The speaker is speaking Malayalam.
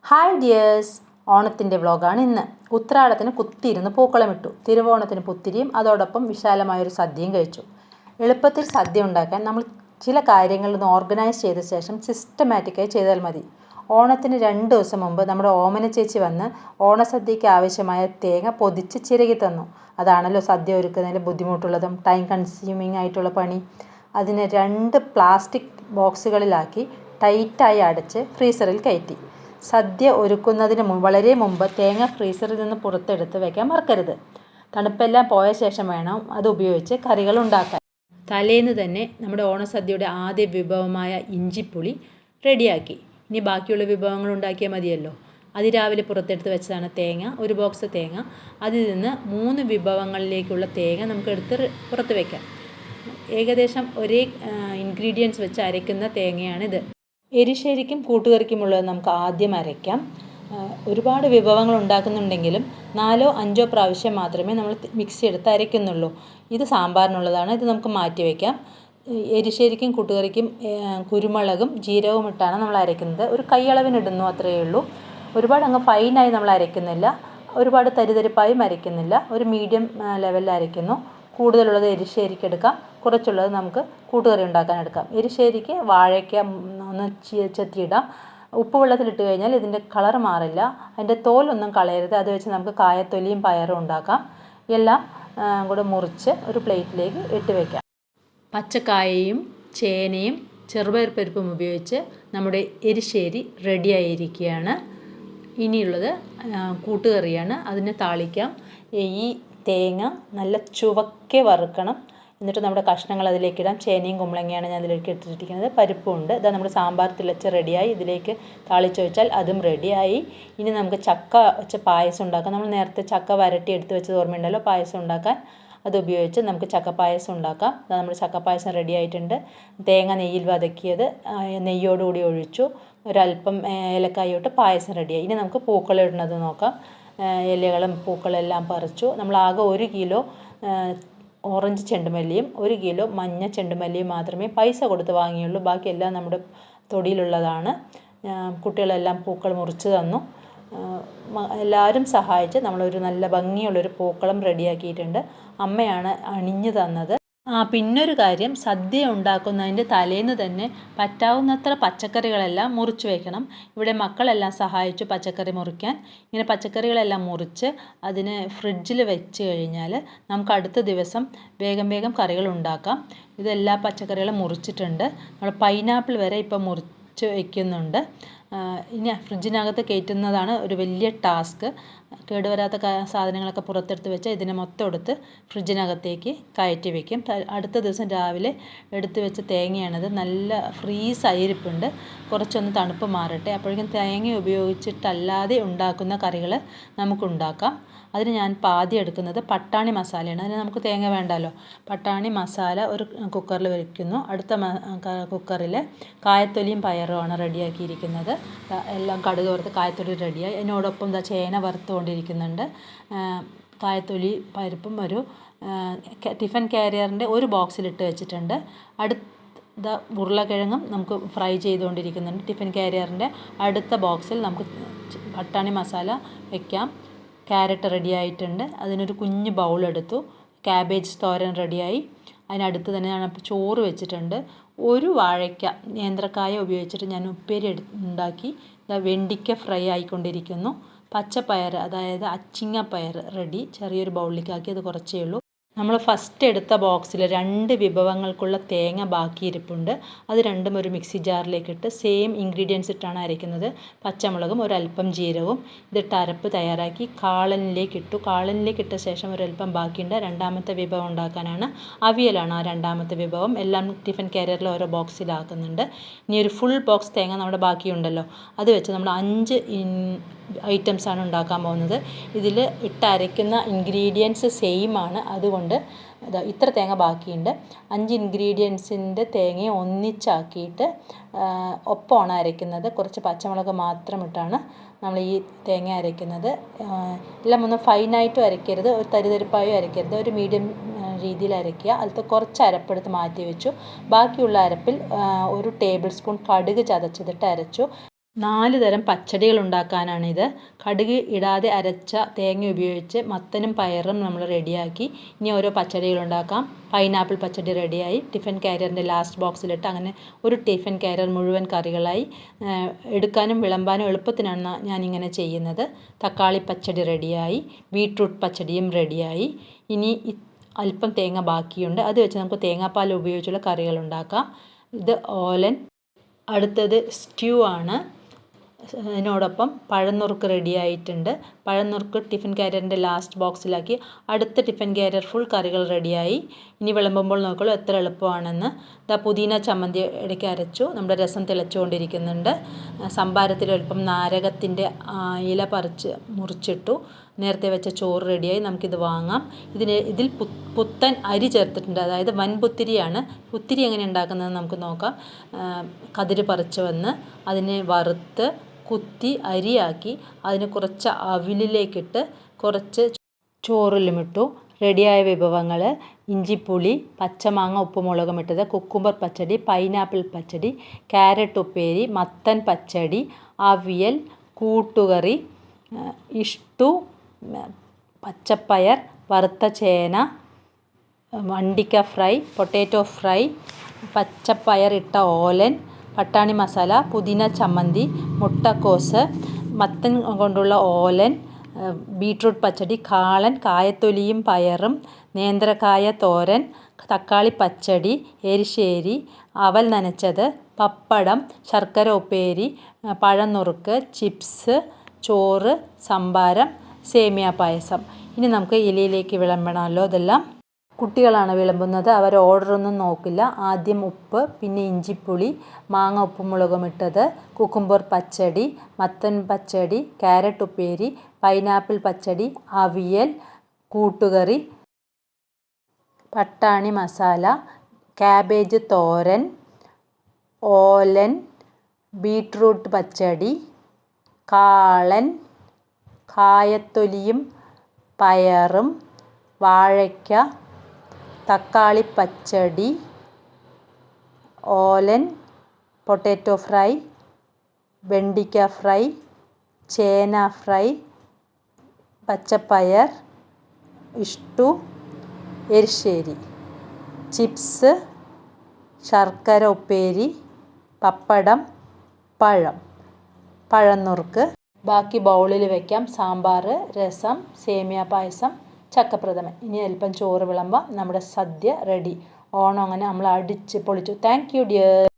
ഹായ് ഡിയേഴ്സ്, ഓണത്തിൻ്റെ വ്ളോഗാണ് ഇന്ന്. ഉത്രാടത്തിന് കുത്തിയിരുന്ന് പൂക്കളമിട്ടു. തിരുവോണത്തിന് പുത്തിരിയും അതോടൊപ്പം വിശാലമായൊരു സദ്യയും കഴിച്ചു. എളുപ്പത്തിൽ സദ്യ ഉണ്ടാക്കാൻ നമ്മൾ ചില കാര്യങ്ങളൊന്ന് ഓർഗനൈസ് ചെയ്ത ശേഷം സിസ്റ്റമാറ്റിക്കായി ചെയ്താൽ മതി. ഓണത്തിന് 2 ദിവസം മുമ്പ് നമ്മുടെ ഓമന ചേച്ചി വന്ന് ഓണസദ്യയ്ക്ക് ആവശ്യമായ തേങ്ങ പൊതിച്ച് ചിരകി തന്നു. അതാണല്ലോ സദ്യ ഒരുക്കുന്നതിൽ ബുദ്ധിമുട്ടുള്ളതും ടൈം കൺസ്യൂമിങ് ആയിട്ടുള്ള പണി. അതിനെ 2 പ്ലാസ്റ്റിക് ബോക്സുകളിലാക്കി ടൈറ്റായി അടച്ച് ഫ്രീസറിൽ കയറ്റി. സദ്യ ഒരുക്കുന്നതിന് വളരെ മുമ്പ് തേങ്ങ ഫ്രീസറിൽ നിന്ന് പുറത്തെടുത്ത് വയ്ക്കാൻ മറക്കരുത്. തണുപ്പെല്ലാം പോയ ശേഷം വേണം അത് ഉപയോഗിച്ച് കറികൾ ഉണ്ടാക്കാൻ. തലേന്ന് തന്നെ നമ്മുടെ ഓണസദ്യയുടെ ആദ്യ വിഭവമായ ഇഞ്ചിപ്പുളി റെഡിയാക്കി. ഇനി ബാക്കിയുള്ള വിഭവങ്ങൾ ഉണ്ടാക്കിയാൽ മതിയല്ലോ. അതിരാവിലെ പുറത്തെടുത്ത് വെച്ചതാണ് തേങ്ങ, ഒരു ബോക്സ് തേങ്ങ. അതിൽ നിന്ന് 3 വിഭവങ്ങളിലേക്കുള്ള തേങ്ങ നമുക്ക് എടുത്ത് പുറത്ത് വയ്ക്കാം. ഏകദേശം ഒരേ ഇൻഗ്രീഡിയൻസ് വെച്ച് അരയ്ക്കുന്ന തേങ്ങയാണിത്. എരിശ്ശേരിക്കും കൂട്ടുകറിക്കുമുള്ളത് നമുക്ക് ആദ്യം അരയ്ക്കാം. ഒരുപാട് വിഭവങ്ങൾ ഉണ്ടാക്കുന്നുണ്ടെങ്കിലും 4 or 5 പ്രാവശ്യം മാത്രമേ നമ്മൾ മിക്സി എടുത്ത് അരയ്ക്കുന്നുള്ളൂ. ഇത് സാമ്പാറിനുള്ളതാണ്. ഇത് നമുക്ക് മാറ്റി വയ്ക്കാം. എരിശ്ശേരിക്കും കൂട്ടുകറിക്കും കുരുമുളകും ജീരകവും ഇട്ടാണ് നമ്മൾ അരയ്ക്കുന്നത്. ഒരു കൈയളവിന് ഇടുന്നു, അത്രയേ ഉള്ളൂ. ഒരുപാട് അങ്ങ് ഫൈനായി നമ്മൾ അരയ്ക്കുന്നില്ല, ഒരുപാട് തരിതരിപ്പായും അരയ്ക്കുന്നില്ല. ഒരു മീഡിയം ലെവലിൽ അരയ്ക്കുന്നു. കൂടുതലുള്ളത് എരിശ്ശേരിക്ക് എടുക്കാം, കുറച്ചുള്ളത് നമുക്ക് കൂട്ടുകറി ഉണ്ടാക്കാൻ എടുക്കാം. എരിശ്ശേരിക്ക് വാഴയ്ക്ക ഒന്ന് ചെത്തിയിടാം. ഉപ്പ് വെള്ളത്തിലിട്ട് കഴിഞ്ഞാൽ ഇതിൻ്റെ കളർ മാറില്ല. അതിൻ്റെ തോലൊന്നും കളയരുത്. അത് വെച്ച് നമുക്ക് കായത്തൊലിയും പയറും ഉണ്ടാക്കാം. എല്ലാം കൂടെ മുറിച്ച് ഒരു പ്ലേറ്റിലേക്ക് ഇട്ട് വയ്ക്കാം. പച്ചക്കായയും ചേനയും ചെറുപയർ പരിപ്പും ഉപയോഗിച്ച് നമ്മുടെ എരിശ്ശേരി റെഡിയായിരിക്കുകയാണ്. ഇനിയുള്ളത് കൂട്ടുകറിയാണ്. അതിനെ താളിക്കാം. ഈ തേങ്ങ നല്ല ചുവക്കെ വറുക്കണം. എന്നിട്ട് നമ്മുടെ കഷ്ണങ്ങൾ അതിലേക്ക് ഇടാം. ചേനയും കുമ്പളങ്ങയാണ് ഞാൻ അതിലേക്ക് ഇട്ടിരിക്കുന്നത്. പരിപ്പുണ്ട്. ഇതാ നമ്മുടെ സാമ്പാർ തിളച്ച് റെഡിയായി. ഇതിലേക്ക് താളിച്ച് വെച്ചാൽ അതും റെഡിയായി. ഇനി നമുക്ക് ചക്ക വെച്ച് പായസം ഉണ്ടാക്കാം. നമ്മൾ നേരത്തെ ചക്ക വരട്ടി എടുത്ത് വെച്ചത് ഓർമ്മയുണ്ടല്ലോ, പായസം ഉണ്ടാക്കാൻ. അതുപയോഗിച്ച് നമുക്ക് ചക്കപ്പായസം ഉണ്ടാക്കാം. നമ്മുടെ ചക്കപ്പായസം റെഡി ആയിട്ടുണ്ട്. തേങ്ങ നെയ്യിൽ വതക്കിയത് നെയ്യോടുകൂടി ഒഴിച്ചു. ഒരല്പം ഏലക്കായ ഇട്ട് പായസം റെഡിയായി. ഇനി നമുക്ക് പൂക്കളിടുന്നത് നോക്കാം. ഇലകളും പൂക്കളെല്ലാം പറിച്ചു. നമ്മളാകെ 1 കിലോ ഓറഞ്ച് ചെണ്ടുമല്ലിയും 1 കിലോ മഞ്ഞ ചെണ്ടുമല്ലിയും മാത്രമേ പൈസ കൊടുത്ത് വാങ്ങിയുള്ളൂ. ബാക്കിയെല്ലാം നമ്മുടെ തൊടിയിലുള്ളതാണ്. കുട്ടികളെല്ലാം പൂക്കൾ മുറിച്ച് തന്നു. എല്ലാവരും സഹായിച്ച് നമ്മളൊരു നല്ല ഭംഗിയുള്ളൊരു പൂക്കളം റെഡിയാക്കിയിട്ടുണ്ട്. അമ്മയാണ് അണിഞ്ഞു തന്നത്. പിന്നൊരു കാര്യം, സദ്യ ഉണ്ടാക്കുന്നതിൻ്റെ തലേന്ന് തന്നെ പറ്റാവുന്നത്ര പച്ചക്കറികളെല്ലാം മുറിച്ച് വയ്ക്കണം. ഇവിടെ മക്കളെല്ലാം സഹായിച്ചു പച്ചക്കറി മുറിക്കാൻ. ഇങ്ങനെ പച്ചക്കറികളെല്ലാം മുറിച്ച് അതിന് ഫ്രിഡ്ജിൽ വെച്ച് കഴിഞ്ഞാൽ നമുക്ക് അടുത്ത ദിവസം വേഗം വേഗം കറികൾ ഉണ്ടാക്കാം. ഇതെല്ലാ പച്ചക്കറികളും മുറിച്ചിട്ടുണ്ട്. നമ്മൾ പൈനാപ്പിൾ വരെ ഇപ്പം മുറിച്ച് വയ്ക്കുന്നുണ്ട്. ഇനി ഫ്രിഡ്ജിനകത്ത് കയറ്റുന്നതാണ് ഒരു വലിയ ടാസ്ക്. കേടുവരാത്ത സാധനങ്ങളൊക്കെ പുറത്തെടുത്ത് വെച്ച് ഇതിനെ മൊത്തം എടുത്ത് ഫ്രിഡ്ജിനകത്തേക്ക് കയറ്റി വയ്ക്കും. അടുത്ത ദിവസം രാവിലെ എടുത്ത് വെച്ച തേങ്ങയാണിത്. നല്ല ഫ്രീസായിരിപ്പുണ്ട്. കുറച്ചൊന്ന് തണുപ്പ് മാറട്ടെ. അപ്പോഴേക്കും തേങ്ങ ഉപയോഗിച്ചിട്ടല്ലാതെ ഉണ്ടാക്കുന്ന കറികൾ നമുക്കുണ്ടാക്കാം. അതിന് ഞാൻ ആദ്യം എടുക്കുന്നത് പട്ടാണി മസാലയാണ്. അതിന് നമുക്ക് തേങ്ങ വേണ്ടല്ലോ. പട്ടാണി മസാല ഒരു കുക്കറിൽ വയ്ക്കുന്നു. അടുത്ത കുക്കറിൽ കായത്തൊലിയും പയറുമാണ് റെഡിയാക്കിയിരിക്കുന്നത്. എല്ലാം കടുക് വറുത്ത് കായത്തൊലി റെഡിയായി. അതിനോടൊപ്പം ചേന വറുത്തുകൊണ്ടിരിക്കുന്നുണ്ട്. കായത്തൊലി പരിപ്പും ഒരു ടിഫിൻ കാരിയറിൻ്റെ ഒരു ബോക്സിലിട്ട് വെച്ചിട്ടുണ്ട്. അടുത്ത ഉരുളക്കിഴങ്ങും നമുക്ക് ഫ്രൈ ചെയ്തുകൊണ്ടിരിക്കുന്നുണ്ട്. ടിഫിൻ കാരിയറിൻ്റെ അടുത്ത ബോക്സിൽ നമുക്ക് പട്ടാണി മസാല വയ്ക്കാം. ക്യാരറ്റ് റെഡി ആയിട്ടുണ്ട്. അതിനൊരു കുഞ്ഞ് ബൗളെടുത്തു. ക്യാബേജ് തോരൻ റെഡിയായി. അതിനടുത്ത് തന്നെ ഞാൻ ചോറ് വെച്ചിട്ടുണ്ട്. ഒരു വാഴയ്ക്ക നേന്ത്രക്കായ ഉപയോഗിച്ചിട്ട് ഞാൻ ഉപ്പേരി ഉണ്ടാക്കി. വെണ്ടിക്ക ഫ്രൈ ആയിക്കൊണ്ടിരിക്കുന്നു. പച്ചപ്പയർ, അതായത് അച്ചിങ്ങപ്പയർ റെഡി. ചെറിയൊരു ബൗളിലേക്ക് ആക്കി. അത് കുറച്ചേ ഉള്ളൂ. നമ്മൾ ഫസ്റ്റ് എടുത്ത ബോക്സിൽ 2 വിഭവങ്ങൾക്കുള്ള തേങ്ങ ബാക്കിയിരിപ്പുണ്ട്. അത് രണ്ടും ഒരു മിക്സി ജാറിലേക്കിട്ട് സെയിം ഇൻഗ്രീഡിയൻസ് ഇട്ടാണ് അരയ്ക്കുന്നത്. പച്ചമുളകും ഒരല്പം ജീരകവും ഇതിട്ട് അരപ്പ് തയ്യാറാക്കി കാളനിലേക്കിട്ടു. കാളനിലേക്കിട്ട ശേഷം ഒരല്പം ബാക്കിയുണ്ട്. രണ്ടാമത്തെ വിഭവം ഉണ്ടാക്കാനാണ്. അവിയലാണ് ആ രണ്ടാമത്തെ വിഭവം. എല്ലാം ടിഫിൻ കാരിയറിൽ ഓരോ ബോക്സിലാക്കുന്നുണ്ട്. ഇനി ഒരു ഫുൾ ബോക്സ് തേങ്ങ നമ്മുടെ ബാക്കിയുണ്ടല്ലോ, അത് വെച്ച് നമ്മൾ 5 ഐറ്റംസാണ് ഉണ്ടാക്കാൻ പോകുന്നത്. ഇതിൽ ഇട്ടരയ്ക്കുന്ന ഇൻഗ്രീഡിയൻസ് സെയിം ആണ്. അതുകൊണ്ട് ഇത്ര തേങ്ങ ബാക്കിയുണ്ട്. 5 ഇൻഗ്രീഡിയൻസിൻ്റെ തേങ്ങയെ ഒന്നിച്ചാക്കിയിട്ട് ഒപ്പമാണ് അരയ്ക്കുന്നത്. കുറച്ച് പച്ചമുളക് മാത്രം ഇട്ടാണ് നമ്മൾ ഈ തേങ്ങ അരയ്ക്കുന്നത്. എല്ലാം ഒന്ന് ഫൈനായിട്ടും അരയ്ക്കരുത്, ഒരു തരിതരിപ്പായും അരയ്ക്കരുത്. ഒരു മീഡിയം രീതിയിൽ അരയ്ക്കുക. അതിലത്തെ കുറച്ച് അരപ്പെടുത്ത് മാറ്റി വെച്ചു. ബാക്കിയുള്ള അരപ്പിൽ 1 ടേബിൾ സ്പൂൺ കടുക് ചതച്ചതിട്ട് അരച്ചു. 4 തരം പച്ചടികൾ ഉണ്ടാക്കാനാണിത്. കടുക് ഇടാതെ അരച്ച തേങ്ങ ഉപയോഗിച്ച് മത്തനും പയറും നമ്മൾ റെഡിയാക്കി. ഇനി ഓരോ പച്ചടികൾ ഉണ്ടാക്കാം. പൈനാപ്പിൾ പച്ചടി റെഡിയായി. ടിഫിൻ കാരിയറിൻ്റെ ലാസ്റ്റ് ബോക്സിലിട്ട് അങ്ങനെ ഒരു ടിഫിൻ കാരിയർ മുഴുവൻ കറികളായി. എടുക്കാനും വിളമ്പാനും എളുപ്പത്തിനാണ് ഞാനിങ്ങനെ ചെയ്യുന്നത്. തക്കാളി പച്ചടി റെഡിയായി. ബീട്രൂട്ട് പച്ചടിയും റെഡിയായി. ഇനി അല്പം തേങ്ങ ബാക്കിയുണ്ട്. അത് വെച്ച് നമുക്ക് തേങ്ങാപ്പാൽ ഉപയോഗിച്ചുള്ള കറികൾ ഉണ്ടാക്കാം. ഇത് ഓലൻ. അടുത്തത് സ്റ്റ്യൂ ആണ്. അതിനോടൊപ്പം പഴനുറുക്ക് റെഡി ആയിട്ടുണ്ട്. പഴനുറുക്ക് ടിഫിൻ കാരിയറിൻ്റെ ലാസ്റ്റ് ബോക്സിലാക്കി. അടുത്ത ടിഫിൻ കാരിയർ ഫുൾ കറികൾ റെഡിയായി. ഇനി വിളമ്പുമ്പോൾ നോക്കുള്ളൂ എത്ര എളുപ്പമാണെന്ന്. പുതിന ചമ്മന്തി ഇടയ്ക്ക് അരച്ചു. നമ്മുടെ രസം തിളച്ചുകൊണ്ടിരിക്കുന്നുണ്ട്. സംഭാരത്തിൽ അല്പം നാരകത്തിൻ്റെ ഇല മുറിച്ചിട്ടു. നേരത്തെ വെച്ച ചോറ് റെഡിയായി. നമുക്കിത് വാങ്ങാം. ഇതിൽ പുത്തൻ അരി ചേർത്തിട്ടുണ്ട്. അതായത് വൻപുത്തിരിയാണ്. പുത്തിരി എങ്ങനെ ഉണ്ടാക്കുന്നത് നമുക്ക് നോക്കാം. കതിര് പറിച്ച് വന്ന് അതിനെ വറുത്ത് കുത്തി അരിയാക്കി അതിന് കുറച്ച് അവിലിലേക്കിട്ട് കുറച്ച് ചോറിലുമിട്ടു. റെഡിയായ വിഭവങ്ങൾ: ഇഞ്ചിപ്പുളി, പച്ചമാങ്ങ ഉപ്പുമുളകും ഇട്ടത്, കുക്കുംബർ പച്ചടി, പൈനാപ്പിൾ പച്ചടി, ക്യാരറ്റ് ഉപ്പേരി, മത്തൻ പച്ചടി, അവിയൽ, കൂട്ടുകറി, ഇഷ്ടു, പച്ചപ്പയർ, വറുത്ത ചേന, വണ്ടിക്ക ഫ്രൈ, പൊട്ടാറ്റോ ഫ്രൈ, പച്ചപ്പയർ ഇട്ട ഓലൻ, പട്ടാണി മസാല, പുതിന ചമ്മന്തി, മുട്ടക്കോസ്, മത്തൻ കൊണ്ടുള്ള ഓലൻ, ബീട്രൂട്ട് പച്ചടി, കാളൻ, കായത്തൊലിയും പയറും, നേന്ത്രക്കായ തോരൻ, തക്കാളി പച്ചടി, എരിശ്ശേരി, അവൽ നനച്ചത്, പപ്പടം, ശർക്കര ഉപ്പേരി, പഴനുറുക്ക്, ചിപ്സ്, ചോറ്, സംഭാരം, സേമിയ പായസം. ഇനി നമുക്ക് ഇലയിലേക്ക് വിളമ്പണമല്ലോ. ഇതെല്ലാം കുട്ടികളാണ് വിളമ്പുന്നത്. അവർ ഓർഡറൊന്നും നോക്കില്ല. ആദ്യം ഉപ്പ്, പിന്നെ ഇഞ്ചിപ്പുളി, മാങ്ങ ഉപ്പുമുളകും ഇട്ടത്, കുക്കുംബർ പച്ചടി, മത്തൻ പച്ചടി, ക്യാരറ്റ് ഉപ്പേരി, പൈനാപ്പിൾ പച്ചടി, അവിയൽ, കൂട്ടുകറി, പട്ടാണി മസാല, കാബേജ് തോരൻ, ഓലൻ, ബീട്രൂട്ട് പച്ചടി, കാളൻ, കായത്തൊലിയും പയറും, വാഴയ്ക്ക, തക്കാളി പച്ചടി, ഓലൻ, പൊട്ടാറ്റോ ഫ്രൈ, വെണ്ടിക്ക ഫ്രൈ, ചേന ഫ്രൈ, പച്ചപ്പയർ, ഇഷ്ടു, എരിശ്ശേരി, ചിപ്സ്, ശർക്കര ഉപ്പേരി, പപ്പടം, പഴനുറുക്ക്. ബാക്കി ബൗളിൽ വയ്ക്കാം. സാമ്പാർ, രസം, സേമിയ പായസം, ചക്കപ്രഥമൻ. ഇനി അല്പം ചോറ് വിളമ്പാം. നമ്മുടെ സദ്യ റെഡി. ഓണം അങ്ങനെ നമ്മൾ അടിച്ച് പൊളിച്ചു. Thank you dear.